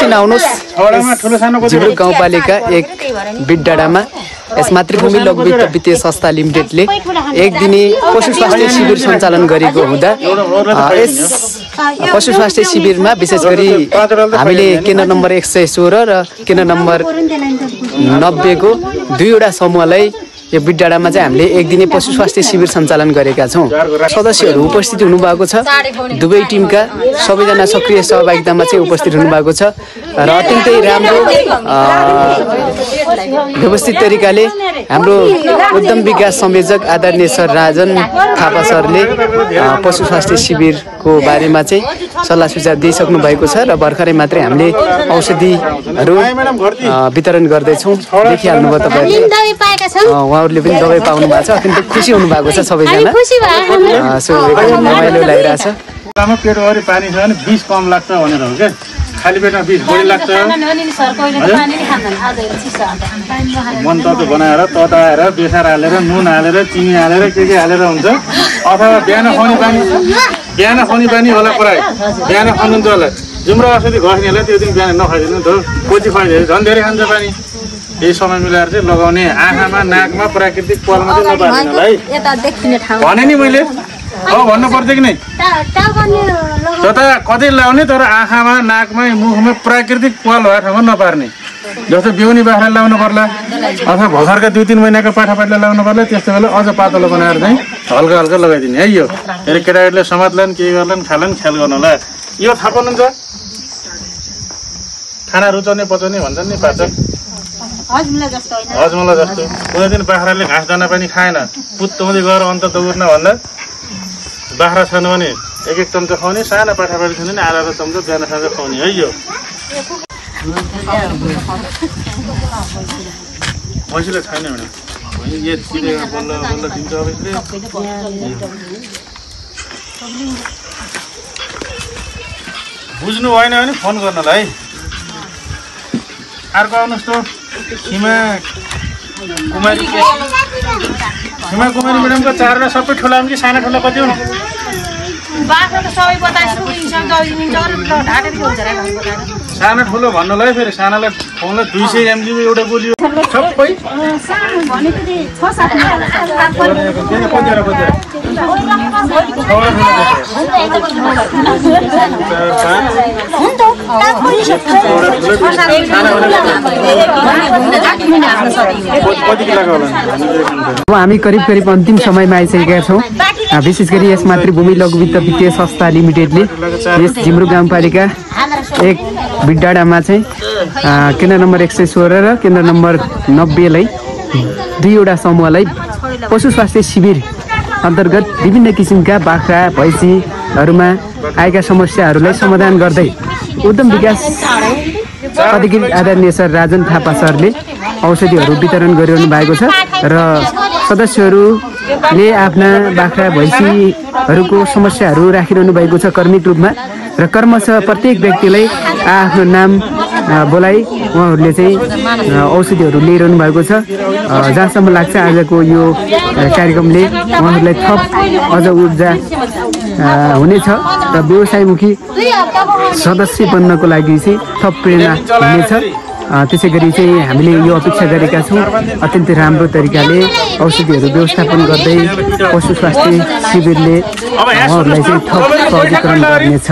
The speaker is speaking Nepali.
एकछिन आउनुहोस् झिमरुक गाउँपालिका 1 बिटडाँडामा यस मातृभूमि लघु वित्त वित्तीय संस्था लिमिटेडले एक दिने पशु स्वास्थ्य शिविर सञ्चालन गरेको हुँदा यस पशु स्वास्थ्य शिविरमा विशेष गरी हामीले केन्द्र नम्बर 116 र केन्द्र नम्बर 90 को 2 वटा समूहलाई यो बिटडाँडामा चाहिँ हामीले एक दिने पशु स्वास्थ्य शिविर सञ्चालन गरेका छौँ। सदस्यहरू उपस्थित हुनुभएको छ। दुवै टिमका सबैजना सक्रिय सहभागितामा चाहिँ उपस्थित हुनुभएको छ र अत्यन्तै राम्रो व्यवस्थित तरिकाले हाम्रो उद्यम विकास संयोजक आदरणीय सर राजन थापा सरले पशु स्वास्थ्य शिविरको बारेमा चाहिँ सल्लाह सुझाव दिइसक्नु भएको छ र भर्खरै मात्रै हामीले औषधिहरू वितरण गर्दैछौँ। देखिहाल्नुभयो तपाईँहरूले उहाँहरूले पनि दबाई पाउनु भएको छ। अत्यन्तै खुसी हुनुभएको छ सबैजना। सो रमाइलो लागिरहेछ। पेटभरि पानी छ भने विष कम लाग्छ भनेर हो क्या। खाली पेटमा विष बढी लाग्छ। मनतत्त्व बनाएर तताएर बेसार हालेर नुन हालेर चिनी हालेर के हालेर हुन्छ। अथवा बिहान खुवाउने पानी होला पुरै बिहान खानुहुन्छ होला। जुम्रो औषधि घस्नेलाई त्यो दिन बिहान नखाइदिनु त कोची खुवाइदियो झन् धेरै खान्छ पानी। यही समय मिलाएर चाहिँ लगाउने आँखामा नाकमा प्राकृतिक पलमा चाहिँ नपार्दिनु है भने नि मैले भन्नु पर्छ कि नै जता कतै लाउने तर आँखामा नाकमा मुखमा प्राकृतिक पल भएको ठाउँमा नपार्ने। जस्तो बिउनी बाख्रा लाउनु पर्ला अथवा भर्खरका 2-3 महिनाको पाठापाठीलाई लाउनु पर्ला। त्यस्तो बेला अझ पातलो बनाएर चाहिँ हल्का हल्का लगाइदिने है। यो फेरि केटाकेटीले समात्लान् के गर्लान् खालान् ख्याल गर्नु होला। यो थाहा पाउनुहुन्छ खाना रुचाउने पचाउने भन्छन् नि पाचक हजमला जस्तो कुनै दिन बाख्राले घाँस दाना पनि खाएन पुत्ताउँदै गएर अन्त दौड्न भन्दा बाख्रा छैन भने 1-1 चम्चा खुवाउने सानो पाठापाठी छैन नि आधा चम्चा बिहान साँझ खुवाउने है। यो मैसीले छैन भने बल्ल बल्ल दिन्छ अब यसले बुझ्नु भएन भने फोन गर्नलाई है। अर्को आउनुहोस् त हिमा कुमारी म्याडमको 4 सबै ठुला कि साना ठुला कति हुन्? सानो ठुलो भन्नुलाई फेरि सानालाई खुवाउनलाई 200 mg एउटा गोली सबै हामी करिब अन्तिम समयमा आइसकेका छौँ। विशेष गरी यस मातृभूमि लघु वित्त वित्तीय संस्था लिमिटेडले यस झिमरुक गाउँपालिका 1 बिटडाँडामा चाहिँ केन्द्र नम्बर 116 र केन्द्र नम्बर 90 लाई 2 वटा समूहलाई पशु स्वास्थ्य शिविर अन्तर्गत विभिन्न किसिमका बाख्रा भैँसीहरूमा आएका समस्याहरूलाई समाधान गर्दै उद्यम विकास अधिकृत आदरणीय सर राजन थापा सरले औषधिहरू वितरण गरिरहनु भएको छ र सदस्यहरूले आफ्ना बाख्रा भैँसीहरूको समस्याहरू राखिरहनु भएको छ कर्मिक रूपमा र क्रमशः प्रत्येक व्यक्तिलाई आफ्नो नाम बोलाइ उहाँहरूले चाहिँ औषधिहरू लिइरहनु भएको छ। जहाँसम्म लाग्छ आजको यो कार्यक्रमले उहाँहरूलाई थप अझ ऊर्जा हुनेछ र व्यवसायमुखी सदस्य बन्नको लागि चाहिँ थप प्रेरणा हुनेछ। त्यसै गरी चाहिँ हामीले यो अपेक्षा गरेका छौँ अत्यन्तै राम्रो तरिकाले औषधिहरू व्यवस्थापन गर्दै पशु स्वास्थ्य शिविरले उहाँहरूलाई चाहिँ थप सहजीकरण गर्नेछ।